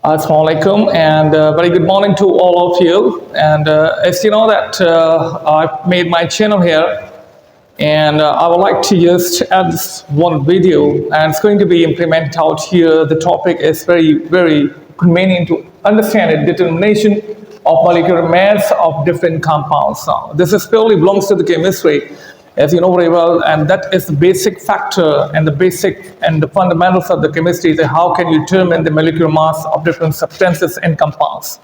Assalamu alaikum and very good morning to all of you. And as you know that I've made my channel here, and I would like to just add this one video, and it's going to be implemented out here. The topic is very convenient to understand it: determination of molecular mass of different compounds. Now, this is purely belongs to the chemistry, as you know very well, and that is the basic factor and the fundamentals of the chemistry. Is how can you determine the molecular mass of different substances and compounds?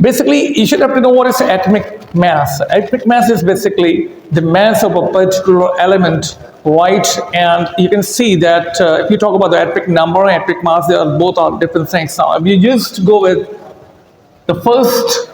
Basically, you should have to know what is atomic mass. Atomic mass is basically the mass of a particular element, right? And you can see that if you talk about the atomic number and atomic mass, they are both are different things. Now, if you just go with the first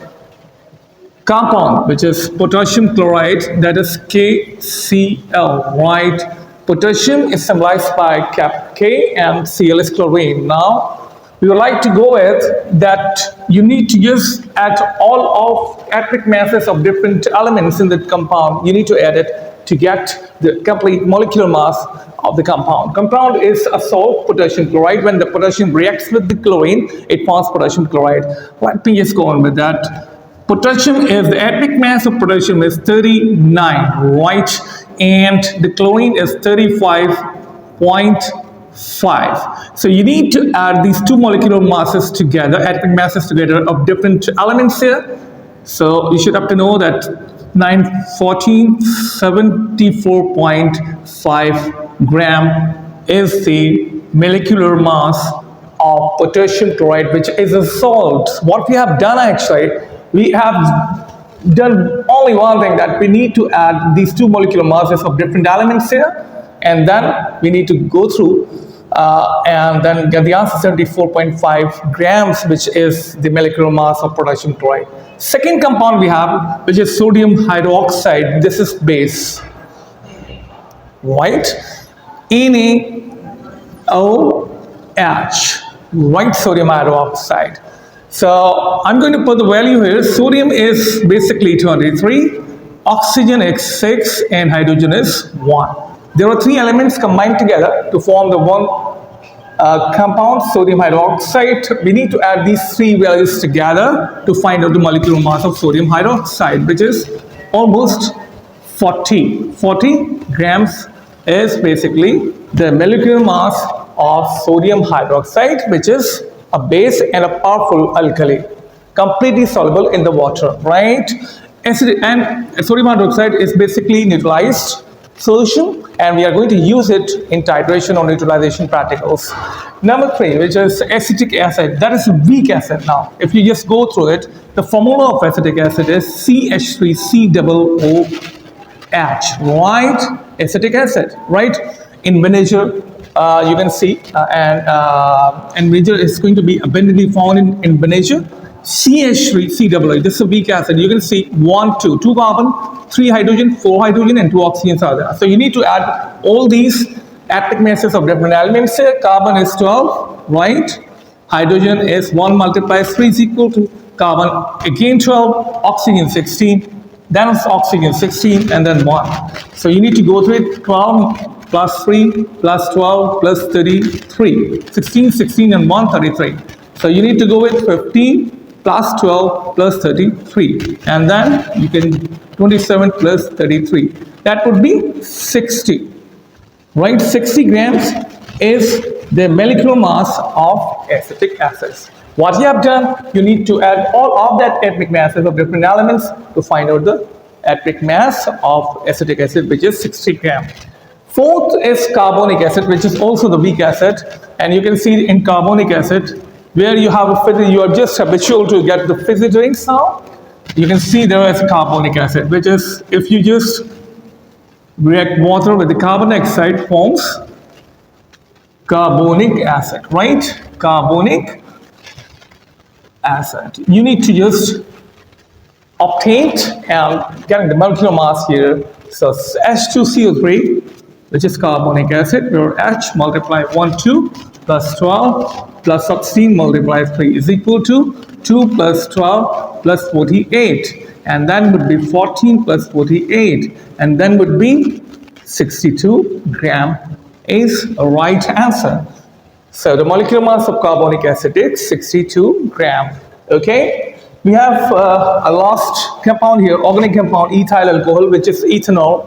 compound, which is potassium chloride, that is KCl, right? Potassium is symbolized by cap K and Cl is chlorine. Now, we would like to go with that you need to use at all of atomic masses of different elements in the compound. You need to add it to get the complete molecular mass of the compound. Compound is a salt, potassium chloride. When the potassium reacts with the chlorine, it forms potassium chloride. Let me just go on with that. Potassium is the atomic mass of potassium is 39, right? And the chlorine is 35.5. So you need to add these two molecular masses together, atomic masses together of different elements here. So you should have to know that 74.5 gram is the molecular mass of potassium chloride, which is a salt. What we have done actually, we have done only one thing, that we need to add these two molecular masses of different elements here, and then we need to go through and then get the answer 74.5 grams, which is the molecular mass of potassium chloride. Second compound we have, which is sodium hydroxide. This is base, right? NaOH, right? Sodium hydroxide. So I'm going to put the value here. Sodium is basically 23, oxygen is 6, and hydrogen is 1. There are three elements combined together to form the one compound, sodium hydroxide. We need to add these three values together to find out the molecular mass of sodium hydroxide, which is almost 40. 40 grams is basically the molecular mass of sodium hydroxide, which is a base and a powerful alkali, completely soluble in the water, right? Acid and sodium hydroxide is basically neutralized solution, and we are going to use it in titration or neutralization practicals. Number 3, which is acetic acid. That is a weak acid. Now, if you just go through it, the formula of acetic acid is CH3COOH, right? Acetic acid, right? In vinegar, you can see, and vinegar is going to be abundantly found in vinegar. CH3COOH, this is a weak acid. You can see 2 carbon, 3 hydrogen, 4 hydrogen, and 2 oxygens are there. So you need to add all these atomic masses of different elements here. Carbon is 12, right? Hydrogen is 1 multiplied 3 is equal to carbon, again 12, oxygen 16, then it's oxygen 16, and then 1. So you need to go through it. 12 plus 3 plus 12 plus 33. 16, 16, and 1, 33. So you need to go with 15 plus 12 plus 33. And then you can 27 plus 33. That would be 60. Right? 60 grams is the molecular mass of acetic acids. What you have done, you need to add all of that atomic masses of different elements to find out the atomic mass of acetic acid, which is 60 grams. Fourth is carbonic acid, which is also the weak acid. And you can see in carbonic acid, where you have a fizzy, you are just habitual to get the fizzy drinks now. You can see there is carbonic acid, which is, if you just react water with the carbon dioxide, forms carbonic acid, right? Carbonic acid. You need to just obtain and get the molecular mass here. So H2CO3, which is carbonic acid, where H multiply 1, 2 plus 12 plus 16 multiplied 3 is equal to 2 plus 12 plus 48, and then would be 14 plus 48, and then would be 62 gram is a right answer. So the molecular mass of carbonic acid is 62 gram. Okay. We have a last compound here, organic compound, ethyl alcohol, which is ethanol.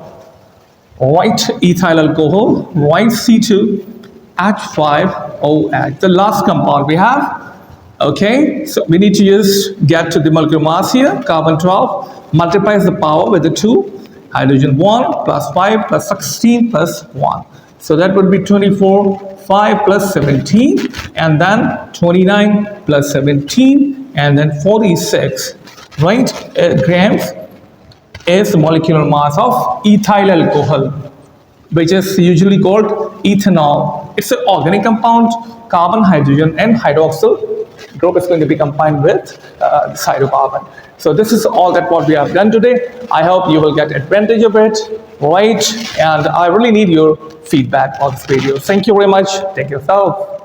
White ethyl alcohol, white C2H5OH. The last compound we have. Okay, so we need to just get to the molecular mass here. Carbon 12 multiplies the power with the 2. Hydrogen 1 plus 5 plus 16 plus 1. So that would be 24, 5 plus 17, and then 29 plus 17, and then 46, right, grams is the molecular mass of ethyl alcohol, which is usually called ethanol. It's an organic compound. Carbon, hydrogen, and hydroxyl group is going to be combined with this hydrocarbon. So this is all that what we have done today. I hope you will get advantage of it, right? And I really need your feedback on this video. Thank you very much. Take care of yourself.